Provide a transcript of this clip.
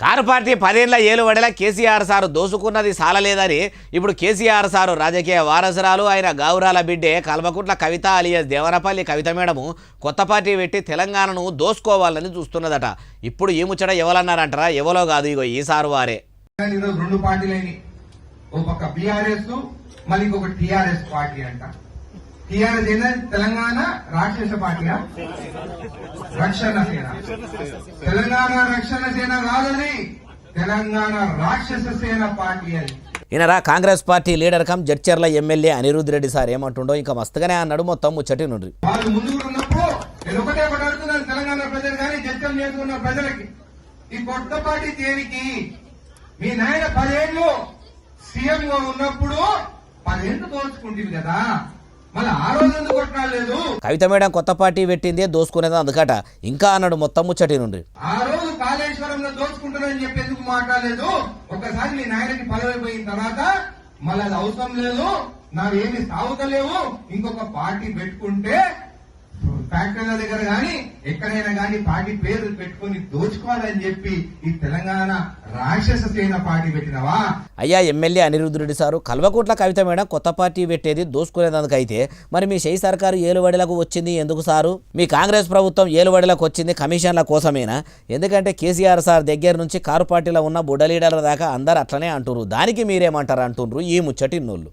Car party 10 ఏళ్ల ఏలుబడిలా KCR sir దోసుకున్నది సాలలేదని ఇప్పుడు KCR sir రాజకీయ వారసురాలు ఆయన గౌరాల బిడ్డే కల్వకుంట్ల కవిత అలియాస్ దేవరపల్లి కవిత మేడము కొత్త పార్టీ పెట్టి తెలంగాణను దోసుకోవాలని చూస్తున్నదట. ఇప్పుడు ఈ ముచ్చట ఎవరన్నారంటారా? ఎవరో కాదు, ఇగో ఈ సారు వారే. రెండు పార్టీలైన ఒక పక్క బీఆర్ఎస్ మళ్ళీ ఇంకొక టీఆర్ఎస్ పార్టీ అంట. టీఆర్ఎస్ అయినా తెలంగాణ రాక్షస పార్టీ, రక్షణ సేన. తెలంగాణ రక్షణ సేన కాదని తెలంగాణ రాక్షస సేన పార్టీ అని. ఈయనరా Congress party leader cum Jadcherla MLA Anirudh Reddy sir ఏమంటుండో ఇంకా మస్తుగానే అన్నాడు. మొత్తం ముచ్చటి నుండి వాళ్ళు ముందు ఉన్నప్పుడు నేను ఒకటే అడుగుతున్నాను తెలంగాణ ప్రజలు కానీ జడ్చర్ల నేర్చుకున్న ప్రజలకి, ఈ కొత్త పార్టీ దేనికి? మీ నాయన 10 ఏళ్ళు సీఎం గా ఉన్నప్పుడు 10 ఏళ్ళు దోచుకుంటుంది కదా, మళ్ళీ ఆ రోజు ఎందుకు కొట్టలేదు? కవిత మేడం కొత్త పార్టీ పెట్టిందే దోసుకునేది అందుకట. ఇంకా అన్నాడు మొత్తం ముచ్చటి నుండి. ఆ రోజు కాళేశ్వరంలో దోచుకుంటానని చెప్పి ఎందుకు మాట్లాడలేదు? ఒకసారి మీ నాయనకి పదవి పోయిన తర్వాత మళ్ళీ అది అవసరం లేదు, నావేమి సాగుతలేవు, ఇంకొక పార్టీ పెట్టుకుంటే ఫ్యాక్టరీల దగ్గర గాని ఎక్కడైనా గాని పార్టీ పేరు పెట్టుకుని దోచుకోవాలని చెప్పి ఈ తెలంగాణ రాక్షస సేన పార్టీ పెట్టినవా? అయ్యా MLA Anirudh Reddy sir, Kalvakuntla Kavitha madam కొత్త పార్టీ పెట్టేది దోసుకునేందుకైతే మరి మీ షై సర్కారు ఏలుబడిలకు వచ్చింది ఎందుకు సారు? మీ కాంగ్రెస్ ప్రభుత్వం ఏలుబడిలకు వచ్చింది కమిషన్ల కోసమేనా? ఎందుకంటే కేసీఆర్ సార్ దగ్గర నుంచి కారు పార్టీలో ఉన్న బుడ్డ లీడర్ల దాకా అందరు అట్లనే అంటున్నారు. దానికి మీరేమంటారు అంటున్నారు ఈ ముచ్చటి నోళ్ళు.